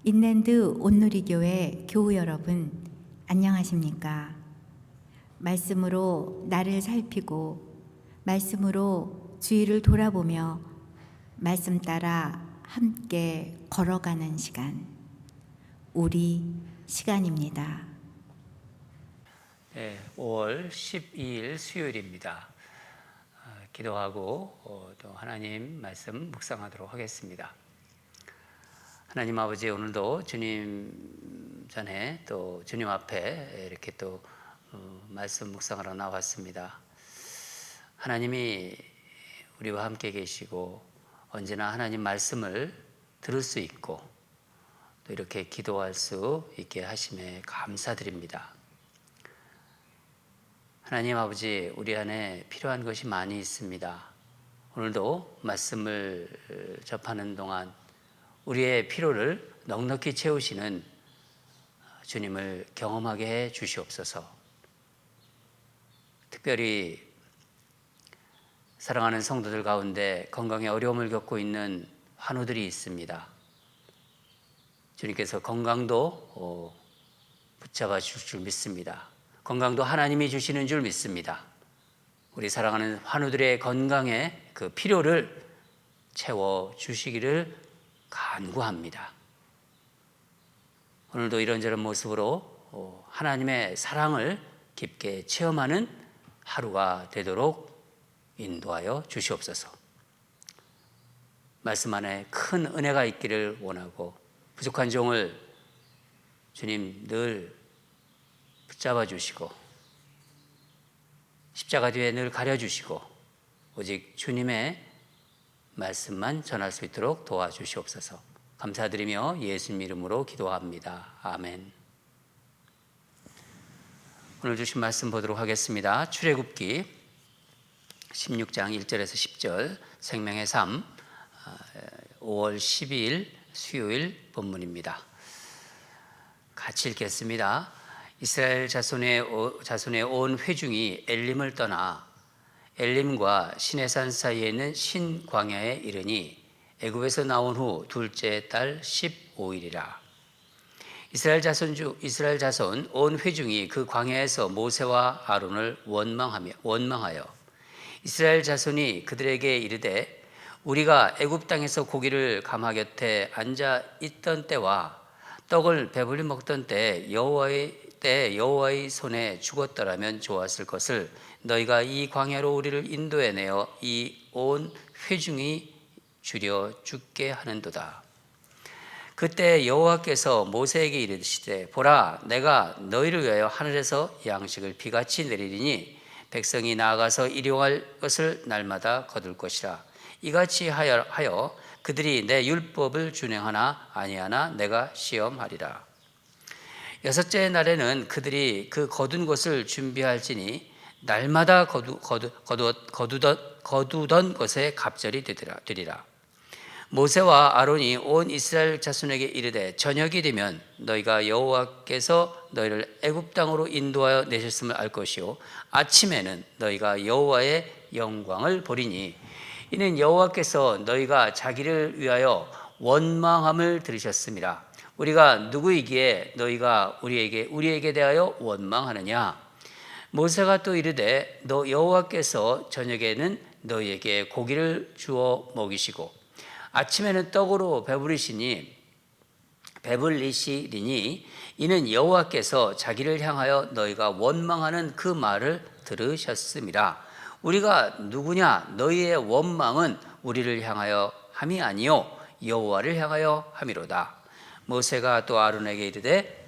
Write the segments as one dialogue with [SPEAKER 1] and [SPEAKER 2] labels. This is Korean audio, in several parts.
[SPEAKER 1] 인랜드 온누리교회 교우 여러분, 안녕하십니까? 말씀으로 나를 살피고 말씀으로 주위를 돌아보며 말씀 따라 함께 걸어가는 시간, 우리 시간입니다.
[SPEAKER 2] 네, 5월 12일 수요일입니다. 기도하고 또 하나님 말씀 묵상하도록 하겠습니다. 하나님 아버지, 오늘도 주님 전에 또 주님 앞에 이렇게 또 말씀 묵상하러 나왔습니다. 하나님이 우리와 함께 계시고 언제나 하나님 말씀을 들을 수 있고 또 이렇게 기도할 수 있게 하심에 감사드립니다. 하나님 아버지, 우리 안에 필요한 것이 많이 있습니다. 오늘도 말씀을 접하는 동안 우리의 필요를 넉넉히 채우시는 주님을 경험하게 해 주시옵소서. 특별히 사랑하는 성도들 가운데 건강에 어려움을 겪고 있는 환우들이 있습니다. 주님께서 건강도 붙잡아 주실 줄 믿습니다. 건강도 하나님이 주시는 줄 믿습니다. 우리 사랑하는 환우들의 건강에 그 필요를 채워 주시기를 간구합니다. 오늘도 이런저런 모습으로 하나님의 사랑을 깊게 체험하는 하루가 되도록 인도하여 주시옵소서. 말씀 안에 큰 은혜가 있기를 원하고 부족한 종을 주님 늘 붙잡아 주시고 십자가 뒤에 늘 가려주시고 오직 주님의 말씀만 전할 수 있도록 도와주시옵소서. 감사드리며 예수님 이름으로 기도합니다. 아멘. 오늘 주신 말씀 보도록 하겠습니다. 출애굽기 16장 1절에서 10절 생명의 삶 5월 12일 수요일 본문입니다. 같이 읽겠습니다. 이스라엘 자손의 온 회중이 엘림을 떠나 엘림과 시내산 사이에 있는 신광야에 이르니 애굽에서 나온 후 둘째 달 15일이라. 이스라엘 자손 온 회중이 그 광야에서 모세와 아론을 원망하여 이스라엘 자손이 그들에게 이르되 우리가 애굽 땅에서 고기를 가마 곁에 앉아 있던 때와 떡을 배불리 먹던 때 여호와의 손에 죽었더라면 좋았을 것을 너희가 이 광야로 우리를 인도해 내어 이 온 회중이 주려 죽게 하는도다. 그때 여호와께서 모세에게 이르시되 보라, 내가 너희를 위하여 하늘에서 양식을 비같이 내리리니 백성이 나아가서 일용할 것을 날마다 거둘 것이라. 이같이 하여 그들이 내 율법을 준행하나 아니하나 내가 시험하리라. 여섯째 날에는 그들이 그 거둔 것을 준비할지니 날마다 거두던 것에 갑절이 되리라. 모세와 아론이 온 이스라엘 자손에게 이르되 저녁이 되면 너희가 여호와께서 너희를 애굽 땅으로 인도하여 내셨음을 알 것이요 아침에는 너희가 여호와의 영광을 보리니 이는 여호와께서 너희가 자기를 위하여 원망함을 들으셨음이라. 우리가 누구이기에 너희가 우리에게 대하여 원망하느냐? 모세가 또 이르되 너 여호와께서 저녁에는 너희에게 고기를 주어 먹이시고 아침에는 떡으로 배불리시리니 이는 여호와께서 자기를 향하여 너희가 원망하는 그 말을 들으셨음이라. 우리가 누구냐? 너희의 원망은 우리를 향하여 함이 아니요 여호와를 향하여 함이로다. 모세가 또 아론에게 이르되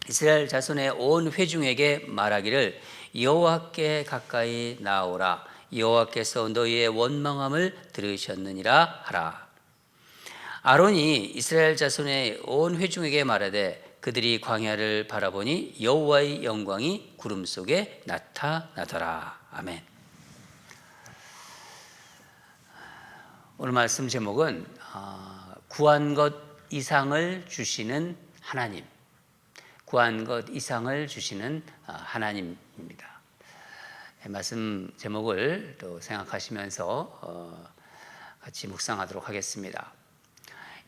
[SPEAKER 2] 이스라엘 자손의 온 회중에게 말하기를 여호와께 가까이 나오라. 여호와께서 너희의 원망함을 들으셨느니라 하라. 아론이 이스라엘 자손의 온 회중에게 말하되 그들이 광야를 바라보니 여호와의 영광이 구름 속에 나타나더라. 아멘. 오늘 말씀 제목은 구한 것 이상을 주시는 하나님. 구한 것 이상을 주시는 하나님입니다. 말씀 제목을 또 생각하시면서 같이 묵상하도록 하겠습니다.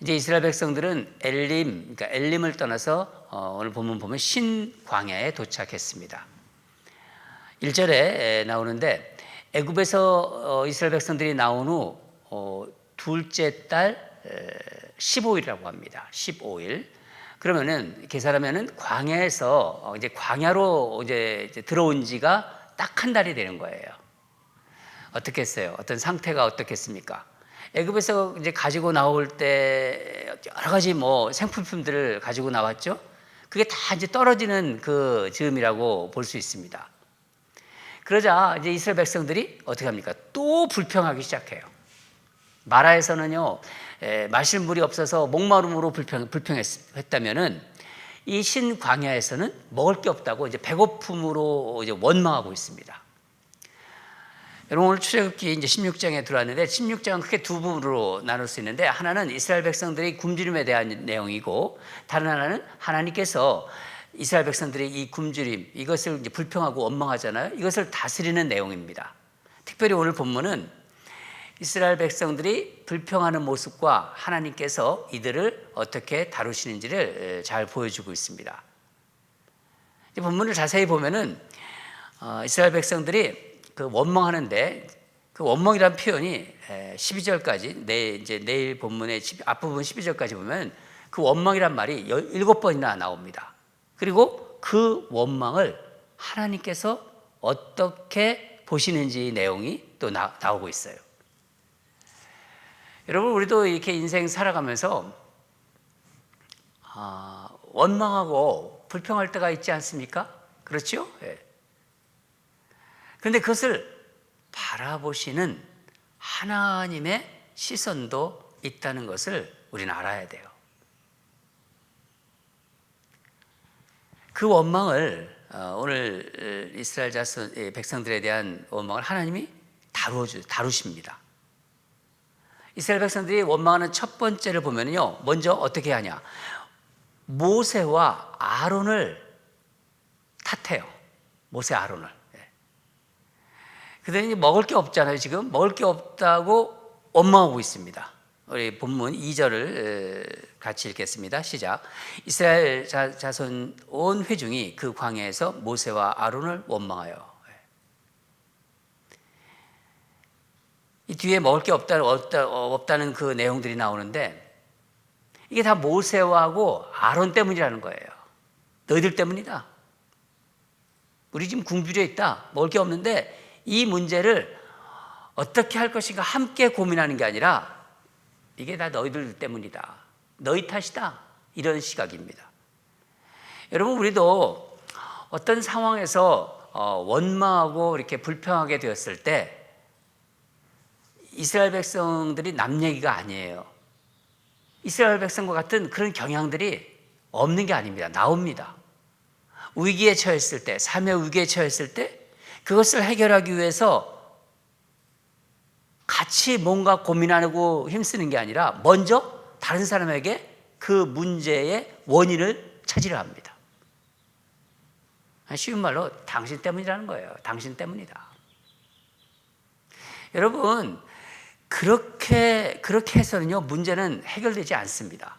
[SPEAKER 2] 이제 이스라엘 백성들은 그러니까 엘림을 떠나서 오늘 본문 보면 신광야에 도착했습니다. 1절에 나오는데 애굽에서 이스라엘 백성들이 나온 후 둘째 달 15일이라고 합니다. 15일. 그러면은 계산하면은 광야에서 이제 광야로 이제 들어온 지가 딱 한 달이 되는 거예요. 어떻겠어요? 어떤 상태가 어떻겠습니까? 애굽에서 이제 가지고 나올 때 여러 가지 뭐 생필품들을 가지고 나왔죠. 그게 다 이제 떨어지는 그 즈음이라고 볼 수 있습니다. 그러자 이제 이스라엘 백성들이 어떻게 합니까? 또 불평하기 시작해요. 마라에서는요, 마실 물이 없어서 목마름으로 불평했다면은 이 신광야에서는 먹을 게 없다고 이제 배고픔으로 이제 원망하고 있습니다. 여러분, 오늘 출애굽기 이제 16장에 들어왔는데 16장은 크게 두 부분으로 나눌 수 있는데, 하나는 이스라엘 백성들의 굶주림에 대한 내용이고, 다른 하나는 하나님께서 이스라엘 백성들의 이 굶주림, 이것을 이제 불평하고 원망하잖아요. 이것을 다스리는 내용입니다. 특별히 오늘 본문은 이스라엘 백성들이 불평하는 모습과 하나님께서 이들을 어떻게 다루시는지를 잘 보여주고 있습니다. 본문을 자세히 보면은 이스라엘 백성들이 그 원망하는데, 그 원망이라는 표현이 12절까지 내일 본문의 앞부분 12절까지 보면 그 원망이란 말이 7번이나 나옵니다. 그리고 그 원망을 하나님께서 어떻게 보시는지 내용이 또 나오고 있어요. 여러분, 우리도 이렇게 인생 살아가면서 원망하고 불평할 때가 있지 않습니까? 그렇죠? 그런데 그것을 바라보시는 하나님의 시선도 있다는 것을 우리는 알아야 돼요. 그 원망을 오늘 이스라엘 백성들에 대한 원망을 하나님이 다루십니다. 이스라엘 백성들이 원망하는 첫 번째를 보면요, 먼저 어떻게 하냐? 모세와 아론을 탓해요. 모세, 아론을. 그들이 먹을 게 없잖아요. 지금 먹을 게 없다고 원망하고 있습니다. 우리 본문 2절을 같이 읽겠습니다. 시작. 이스라엘 자손 온 회중이 그 광야에서 모세와 아론을 원망하여. 이 뒤에 먹을 게 없다는 그 내용들이 나오는데, 이게 다 모세하고 아론 때문이라는 거예요. 너희들 때문이다. 우리 지금 굶주려 있다. 먹을 게 없는데 이 문제를 어떻게 할 것인가 함께 고민하는 게 아니라 이게 다 너희들 때문이다. 너희 탓이다. 이런 시각입니다. 여러분, 우리도 어떤 상황에서 원망하고 이렇게 불평하게 되었을 때 이스라엘 백성들이 남 얘기가 아니에요. 이스라엘 백성과 같은 그런 경향들이 없는 게 아닙니다. 나옵니다. 위기에 처했을 때, 삶의 위기에 처했을 때 그것을 해결하기 위해서 같이 뭔가 고민하고 힘쓰는 게 아니라 먼저 다른 사람에게 그 문제의 원인을 찾으려 합니다. 쉬운 말로 당신 때문이라는 거예요. 당신 때문이다. 여러분, 그렇게 해서는요, 문제는 해결되지 않습니다.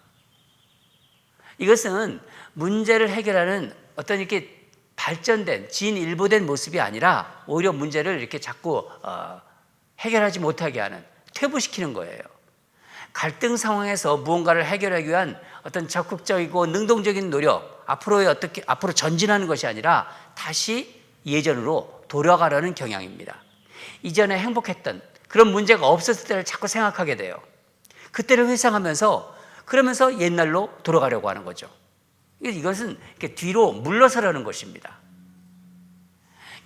[SPEAKER 2] 이것은 문제를 해결하는 어떤 이렇게 발전된, 진일보된 모습이 아니라 오히려 문제를 이렇게 자꾸 해결하지 못하게 하는, 퇴보시키는 거예요. 갈등 상황에서 무언가를 해결하기 위한 어떤 적극적이고 능동적인 노력, 앞으로 전진하는 것이 아니라 다시 예전으로 돌아가려는 경향입니다. 이전에 행복했던 그런 문제가 없었을 때를 자꾸 생각하게 돼요. 그때를 회상하면서 그러면서 옛날로 돌아가려고 하는 거죠. 이것은 이렇게 뒤로 물러서려는 것입니다.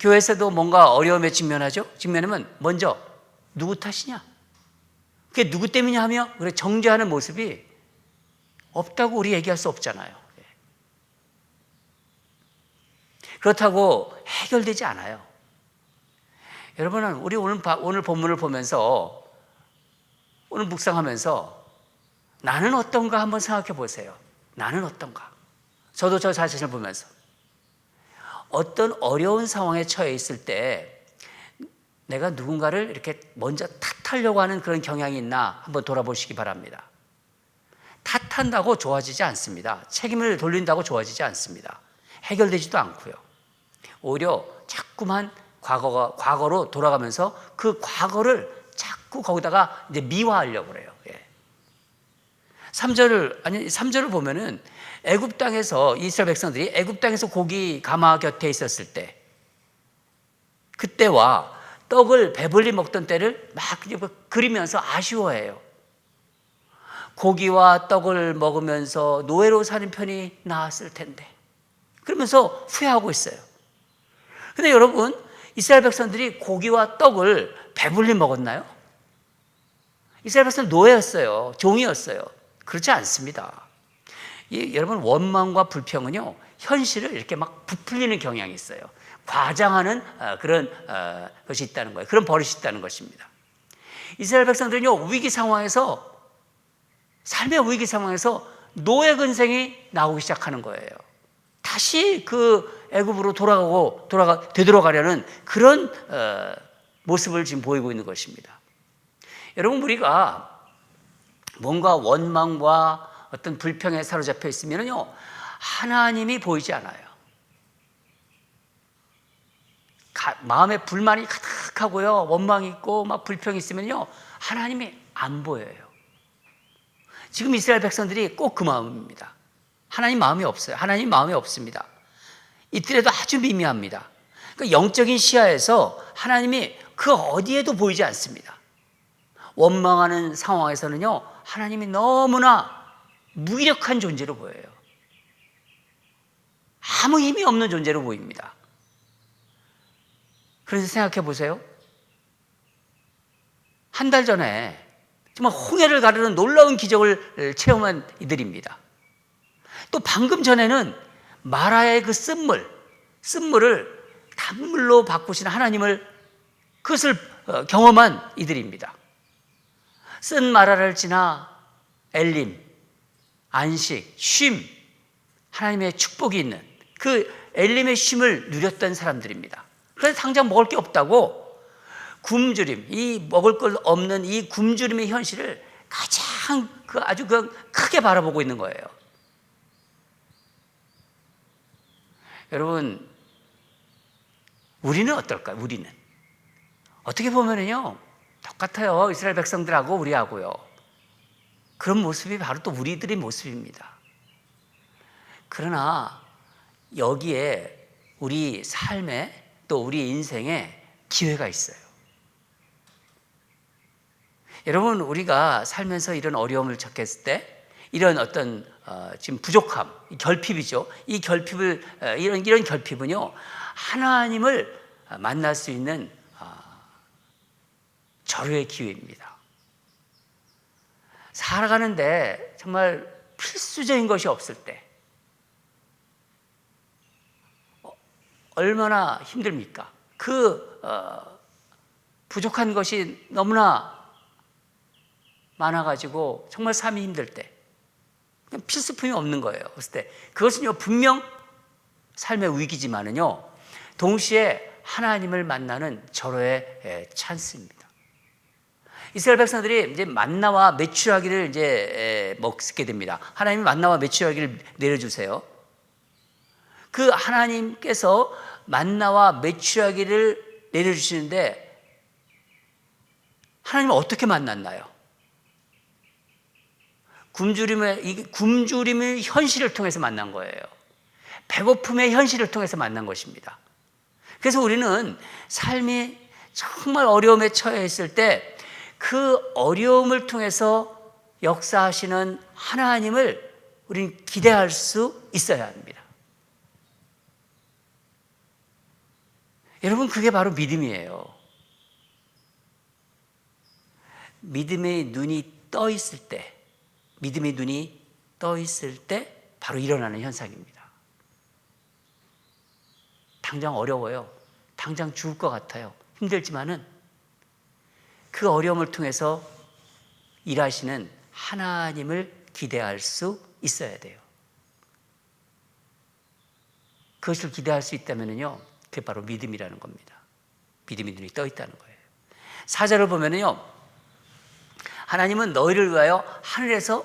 [SPEAKER 2] 교회에서도 뭔가 어려움에 직면하면 먼저 누구 탓이냐? 그게 누구 때문이냐 하며 그래 정죄하는 모습이 없다고 우리 얘기할 수 없잖아요. 그렇다고 해결되지 않아요. 여러분은 우리 오늘 본문을 보면서, 오늘 묵상하면서 나는 어떤가 한번 생각해 보세요. 나는 어떤가? 저도 저 자신을 보면서 어떤 어려운 상황에 처해 있을 때 내가 누군가를 이렇게 먼저 탓하려고 하는 그런 경향이 있나 한번 돌아보시기 바랍니다. 탓한다고 좋아지지 않습니다. 책임을 돌린다고 좋아지지 않습니다. 해결되지도 않고요. 오히려 자꾸만 과거로 돌아가면서 그 과거를 자꾸 거기다가 이제 미화하려고 그래요. 3절을 보면은 애굽 땅에서 이스라엘 백성들이 애굽 땅에서 고기 가마 곁에 있었을 때, 그때와 떡을 배불리 먹던 때를 막 그리면서 아쉬워해요. 고기와 떡을 먹으면서 노예로 사는 편이 나았을 텐데, 그러면서 후회하고 있어요. 근데 여러분, 이스라엘 백성들이 고기와 떡을 배불리 먹었나요? 이스라엘 백성은 노예였어요. 종이었어요. 그렇지 않습니다. 여러분, 원망과 불평은요, 현실을 이렇게 막 부풀리는 경향이 있어요. 과장하는 그런 것이 있다는 거예요. 그런 버릇이 있다는 것입니다. 이스라엘 백성들은요, 삶의 위기 상황에서 노예 근생이 나오기 시작하는 거예요. 다시 그 애굽으로 되돌아가려는 그런 모습을 지금 보이고 있는 것입니다. 여러분, 우리가 뭔가 원망과 어떤 불평에 사로잡혀 있으면요, 하나님이 보이지 않아요. 마음에 불만이 가득하고요, 원망이 있고 막 불평이 있으면요, 하나님이 안 보여요. 지금 이스라엘 백성들이 꼭 그 마음입니다. 하나님 마음이 없어요. 하나님 마음이 없습니다. 이때라도 아주 미미합니다. 그러니까 영적인 시야에서 하나님이 그 어디에도 보이지 않습니다. 원망하는 상황에서는요, 하나님이 너무나 무기력한 존재로 보여요. 아무 힘이 없는 존재로 보입니다. 그래서 생각해 보세요. 한 달 전에 정말 홍해를 가르는 놀라운 기적을 체험한 이들입니다. 또 방금 전에는 마라의 그 쓴물을 단물로 바꾸신 하나님을, 그것을 경험한 이들입니다. 쓴 마라를 지나 엘림, 안식, 쉼, 하나님의 축복이 있는 그 엘림의 쉼을 누렸던 사람들입니다. 그래서 당장 먹을 게 없다고 굶주림, 이 먹을 것 없는 이 굶주림의 현실을 가장 아주 크게 바라보고 있는 거예요. 여러분, 우리는 어떨까요? 우리는 어떻게 보면은요, 똑같아요. 이스라엘 백성들하고 우리하고요. 그런 모습이 바로 또 우리들의 모습입니다. 그러나 여기에 우리 삶에, 또 우리 인생에 기회가 있어요. 여러분, 우리가 살면서 이런 어려움을 겪었을 때, 이런 어떤 지금 부족함, 결핍이죠. 이 결핍을, 이런 결핍은요, 하나님을 만날 수 있는 절호의 기회입니다. 살아가는데 정말 필수적인 것이 없을 때 얼마나 힘듭니까? 그 부족한 것이 너무나 많아가지고 정말 삶이 힘들 때, 필수품이 없는 거예요. 그랬을 때 그것은요, 분명 삶의 위기지만은요, 동시에 하나님을 만나는 절호의 찬스입니다. 이스라엘 백성들이 이제 만나와 메추라기를 이제 먹게 됩니다. 하나님이 만나와 메추라기를 내려주세요. 그 하나님께서 만나와 메추라기를 내려주시는데, 하나님을 어떻게 만났나요? 굶주림의 현실을 통해서 만난 거예요. 배고픔의 현실을 통해서 만난 것입니다. 그래서 우리는 삶이 정말 어려움에 처해 있을 때 그 어려움을 통해서 역사하시는 하나님을 우리는 기대할 수 있어야 합니다. 여러분, 그게 바로 믿음이에요. 믿음의 눈이 떠 있을 때, 바로 일어나는 현상입니다. 당장 어려워요. 당장 죽을 것 같아요. 힘들지만은 그 어려움을 통해서 일하시는 하나님을 기대할 수 있어야 돼요. 그것을 기대할 수 있다면요, 그게 바로 믿음이라는 겁니다. 믿음의 눈이 떠 있다는 거예요. 4절을 보면요, 하나님은 너희를 위하여 하늘에서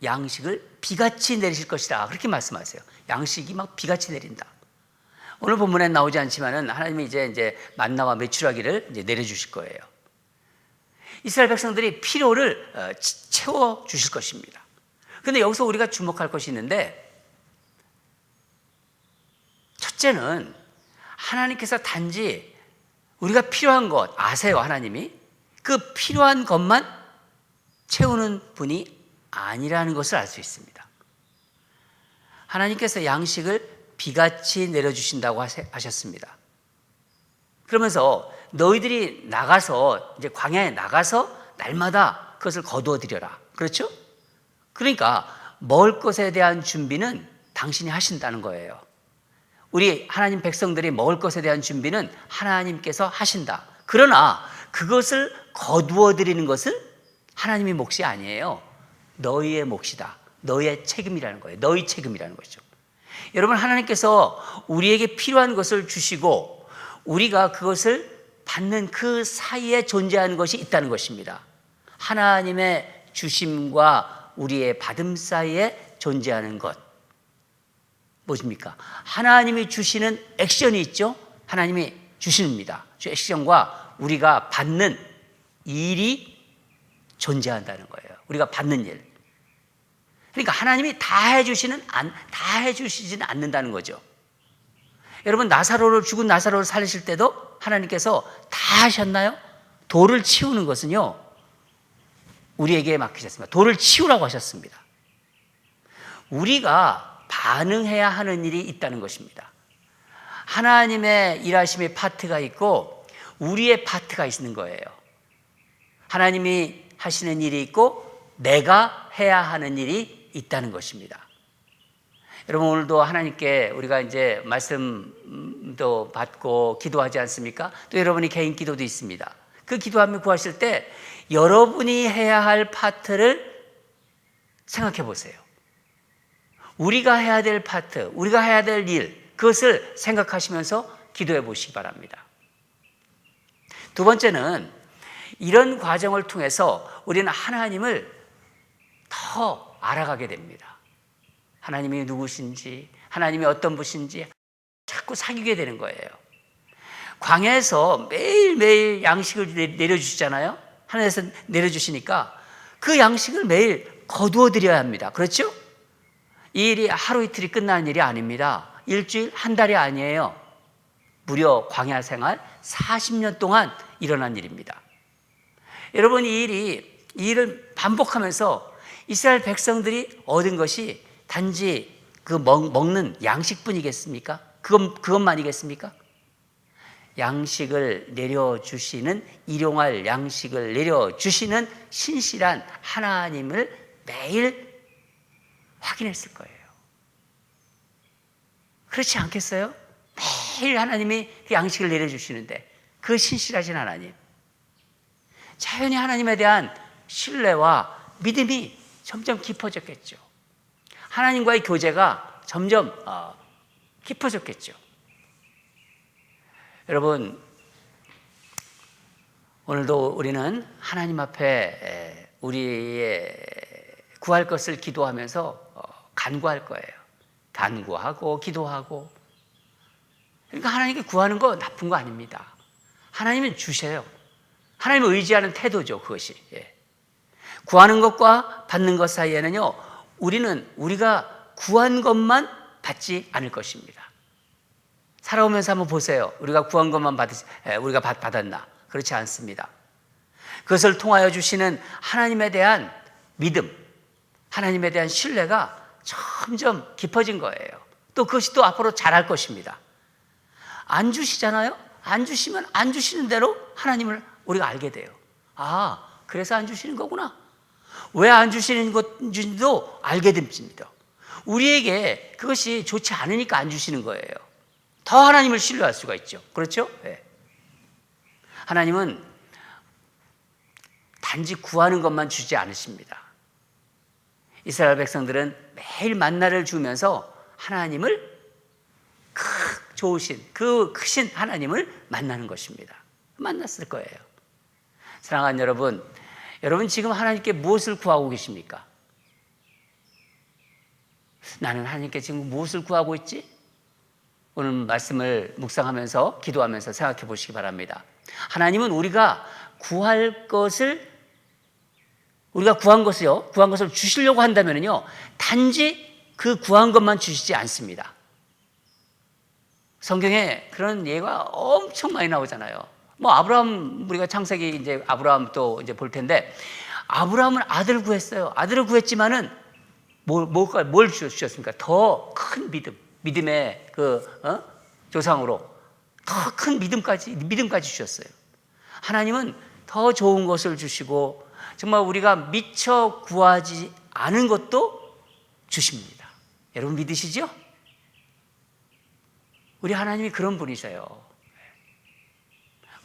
[SPEAKER 2] 양식을 비같이 내리실 것이다. 그렇게 말씀하세요. 양식이 막 비같이 내린다. 오늘 본문에 나오지 않지만은 하나님이 이제 만나와 메추라기를 이제 내려주실 거예요. 이스라엘 백성들이 필요를 채워 주실 것입니다. 그런데 여기서 우리가 주목할 것이 있는데, 첫째는 하나님께서 단지 우리가 필요한 것 아세요. 하나님이 그 필요한 것만 채우는 분이 아니라는 것을 알 수 있습니다. 하나님께서 양식을 비같이 내려주신다고 하셨습니다. 그러면서 너희들이 나가서 이제 광야에 나가서 날마다 그것을 거두어 드려라. 그렇죠? 그러니까 먹을 것에 대한 준비는 당신이 하신다는 거예요. 우리 하나님 백성들이 먹을 것에 대한 준비는 하나님께서 하신다. 그러나 그것을 거두어 드리는 것은 하나님의 몫이 아니에요. 너희의 몫이다. 너희의 책임이라는 거예요. 너희 책임이라는 거죠. 여러분, 하나님께서 우리에게 필요한 것을 주시고 우리가 그것을 받는 그 사이에 존재하는 것이 있다는 것입니다. 하나님의 주심과 우리의 받음 사이에 존재하는 것. 무엇입니까? 하나님이 주시는 액션이 있죠. 하나님이 주십니다. 액션과 우리가 받는 일이 존재한다는 거예요. 우리가 받는 일. 그러니까 하나님이 다 해주시지는 않는다는 거죠. 여러분, 죽은 나사로를 살리실 때도 하나님께서 다 하셨나요? 돌을 치우는 것은요, 우리에게 맡기셨습니다. 돌을 치우라고 하셨습니다. 우리가 반응해야 하는 일이 있다는 것입니다. 하나님의 일하심의 파트가 있고 우리의 파트가 있는 거예요. 하나님이 하시는 일이 있고 내가 해야 하는 일이 있다는 것입니다. 여러분, 오늘도 하나님께 우리가 이제 말씀도 받고 기도하지 않습니까? 또 여러분이 개인 기도도 있습니다. 그 기도하며 구하실 때 여러분이 해야 할 파트를 생각해 보세요. 우리가 해야 될 파트, 우리가 해야 될 일, 그것을 생각하시면서 기도해 보시기 바랍니다. 두 번째는 이런 과정을 통해서 우리는 하나님을 더 알아가게 됩니다. 하나님이 누구신지, 하나님이 어떤 분이신지 자꾸 사귀게 되는 거예요. 광야에서 매일매일 양식을 내려주시잖아요. 하나님께서 내려주시니까 그 양식을 매일 거두어 드려야 합니다. 그렇죠? 이 일이 하루 이틀이 끝나는 일이 아닙니다. 일주일, 한 달이 아니에요. 무려 광야 생활 40년 동안 일어난 일입니다. 여러분, 이 일을 반복하면서 이스라엘 백성들이 얻은 것이 단지 그 먹는 양식뿐이겠습니까? 그것만이겠습니까? 양식을 내려주시는, 일용할 양식을 내려주시는 신실한 하나님을 매일 확인했을 거예요. 그렇지 않겠어요? 매일 하나님이 그 양식을 내려주시는데 그 신실하신 하나님, 자연히 하나님에 대한 신뢰와 믿음이 점점 깊어졌겠죠. 하나님과의 교제가 점점 깊어졌겠죠. 여러분, 오늘도 우리는 하나님 앞에 우리의 구할 것을 기도하면서 간구할 거예요. 간구하고 기도하고. 그러니까 하나님께 구하는 거 나쁜 거 아닙니다. 하나님은 주셔요. 하나님을 의지하는 태도죠, 그것이. 구하는 것과 받는 것 사이에는요, 우리가 구한 것만 받지 않을 것입니다. 살아오면서 한번 보세요. 우리가 구한 것만 우리가 받았나? 그렇지 않습니다. 그것을 통하여 주시는 하나님에 대한 믿음, 하나님에 대한 신뢰가 점점 깊어진 거예요. 또 그것이 또 앞으로 자랄 것입니다. 안 주시잖아요? 안 주시면 안 주시는 대로 하나님을 우리가 알게 돼요. 아, 그래서 안 주시는 거구나. 왜 안 주시는 건지도 알게 됩니다. 우리에게 그것이 좋지 않으니까 안 주시는 거예요. 더 하나님을 신뢰할 수가 있죠. 그렇죠? 네. 하나님은 단지 구하는 것만 주지 않으십니다. 이스라엘 백성들은 매일 만나를 주면서 하나님을 좋으신 그 크신 하나님을 만나는 것입니다. 만났을 거예요. 사랑하는 여러분 지금 하나님께 무엇을 구하고 계십니까? 나는 하나님께 지금 무엇을 구하고 있지? 오늘 말씀을 묵상하면서 기도하면서 생각해 보시기 바랍니다. 하나님은 우리가 구한 것을요, 구한 것을 주시려고 한다면요, 단지 그 구한 것만 주시지 않습니다. 성경에 그런 예가 엄청 많이 나오잖아요. 아브라함, 우리가 창세기 이제 아브라함 또 이제 볼 텐데, 아브라함은 아들을 구했어요. 아들을 구했지만은 뭘 주셨습니까? 더 큰 믿음의 조상으로 더 큰 믿음까지 주셨어요. 하나님은 더 좋은 것을 주시고 정말 우리가 미처 구하지 않은 것도 주십니다. 여러분 믿으시죠? 우리 하나님이 그런 분이세요.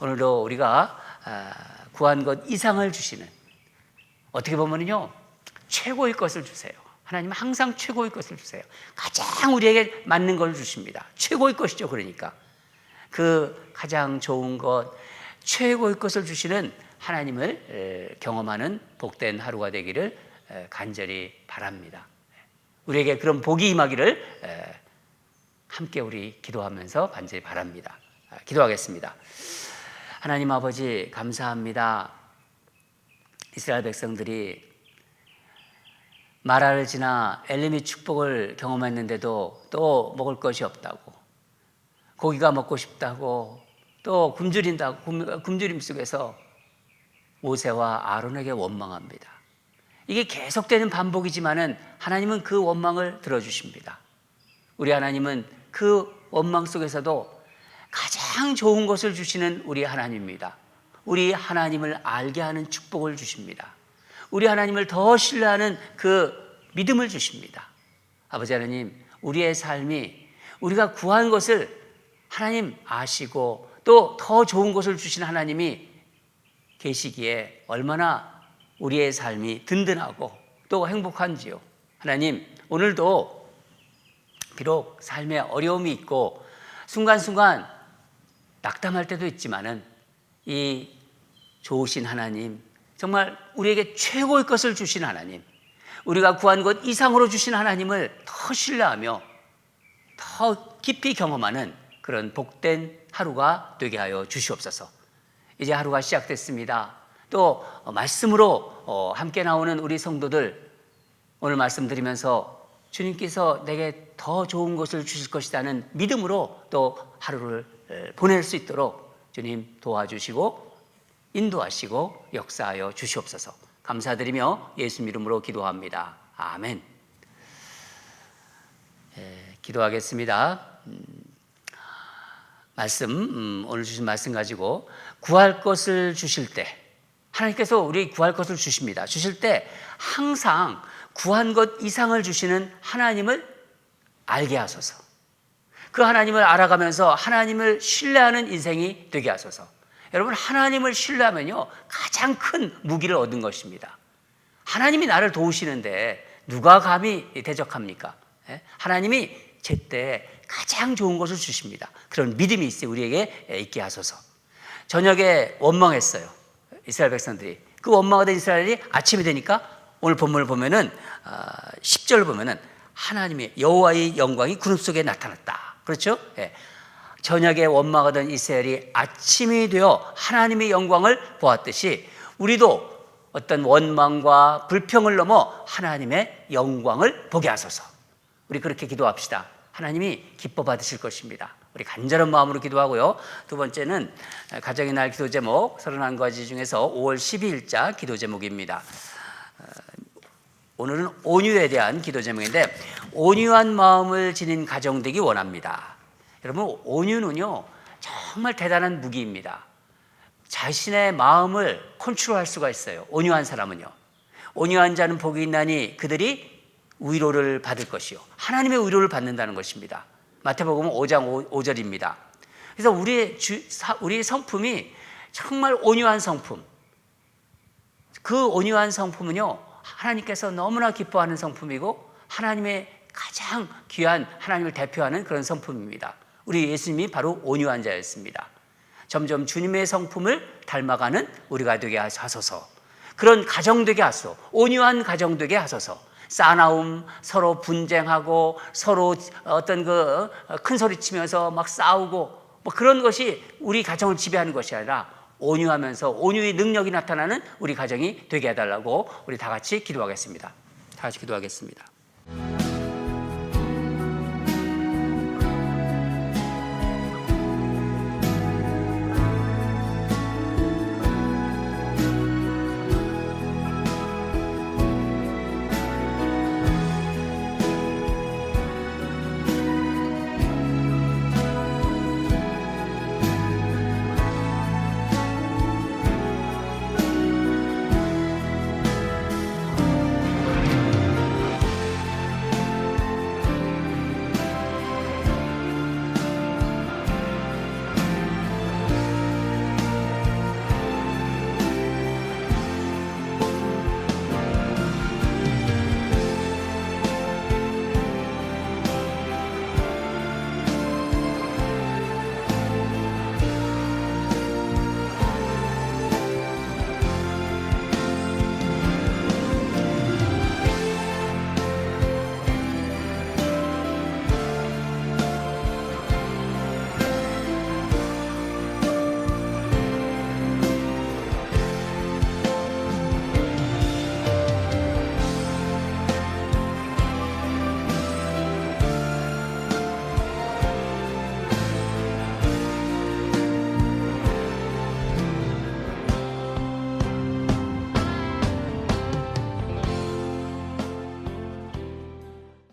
[SPEAKER 2] 오늘도 우리가 구한 것 이상을 주시는, 어떻게 보면요, 최고의 것을 주세요. 하나님은 항상 최고의 것을 주세요. 가장 우리에게 맞는 걸 주십니다. 최고의 것이죠. 그러니까 그 가장 좋은 것, 최고의 것을 주시는 하나님을 경험하는 복된 하루가 되기를 간절히 바랍니다. 우리에게 그런 복이 임하기를 함께 우리 기도하면서 간절히 바랍니다. 기도하겠습니다. 하나님 아버지, 감사합니다. 이스라엘 백성들이 마라를 지나 엘림의 축복을 경험했는데도 또 먹을 것이 없다고, 고기가 먹고 싶다고, 또 굶주림 속에서 모세와 아론에게 원망합니다. 이게 계속되는 반복이지만은 하나님은 그 원망을 들어주십니다. 우리 하나님은 그 원망 속에서도 가장 좋은 것을 주시는 우리 하나님입니다. 우리 하나님을 알게 하는 축복을 주십니다. 우리 하나님을 더 신뢰하는 그 믿음을 주십니다. 아버지 하나님, 우리의 삶이 우리가 구한 것을 하나님 아시고 또 더 좋은 것을 주신 하나님이 계시기에 얼마나 우리의 삶이 든든하고 또 행복한지요. 하나님, 오늘도 비록 삶에 어려움이 있고 순간순간 낙담할 때도 있지만은 이 좋으신 하나님, 정말 우리에게 최고의 것을 주신 하나님, 우리가 구한 것 이상으로 주신 하나님을 더 신뢰하며 더 깊이 경험하는 그런 복된 하루가 되게 하여 주시옵소서. 이제 하루가 시작됐습니다. 또 말씀으로 함께 나오는 우리 성도들, 오늘 말씀드리면서 주님께서 내게 더 좋은 것을 주실 것이라는 믿음으로 또 하루를 보낼 수 있도록 주님 도와주시고 인도하시고 역사하여 주시옵소서. 감사드리며 예수님 이름으로 기도합니다. 아멘. 기도하겠습니다. 오늘 주신 말씀 가지고 구할 것을 주실 때, 하나님께서 우리 구할 것을 주십니다. 주실 때 항상 구한 것 이상을 주시는 하나님을 알게 하소서. 그 하나님을 알아가면서 하나님을 신뢰하는 인생이 되게 하소서. 여러분, 하나님을 신뢰하면요, 가장 큰 무기를 얻은 것입니다. 하나님이 나를 도우시는데 누가 감히 대적합니까? 하나님이 제때 가장 좋은 것을 주십니다. 그런 믿음이 있어요. 우리에게 있게 하소서. 저녁에 원망했어요, 이스라엘 백성들이. 그 원망하던 이스라엘이 아침이 되니까 오늘 본문을 보면은 10절을 보면은 하나님의 여호와의 영광이 구름 속에 나타났다. 그렇죠? 저녁에 원망하던 이스라엘이 아침이 되어 하나님의 영광을 보았듯이 우리도 어떤 원망과 불평을 넘어 하나님의 영광을 보게 하소서. 우리 그렇게 기도합시다. 하나님이 기뻐 받으실 것입니다. 우리 간절한 마음으로 기도하고요. 두 번째는 가정의 날 기도 제목 31가지 중에서 5월 12일자 기도 제목입니다. 오늘은 온유에 대한 기도 제목인데, 온유한 마음을 지닌 가정 되기 원합니다. 여러분, 온유는요 정말 대단한 무기입니다. 자신의 마음을 컨트롤할 수가 있어요. 온유한 사람은요. 온유한 자는 복이 있나니 그들이 위로를 받을 것이요, 하나님의 위로를 받는다는 것입니다. 마태복음 5장 5절입니다. 그래서 우리의 성품이 정말 온유한 성품, 그 온유한 성품은요 하나님께서 너무나 기뻐하는 성품이고 하나님의 가장 귀한, 하나님을 대표하는 그런 성품입니다. 우리 예수님이 바로 온유한 자였습니다. 점점 주님의 성품을 닮아가는 우리가 되게 하소서. 그런 가정 되게 하소서. 온유한 가정 되게 하소서. 싸나움, 서로 분쟁하고 서로 어떤 그 큰 소리 치면서 막 싸우고 뭐 그런 것이 우리 가정을 지배하는 것이 아니라 온유하면서 온유의 능력이 나타나는 우리 가정이 되게 해달라고 우리 다 같이 기도하겠습니다. 다 같이 기도하겠습니다.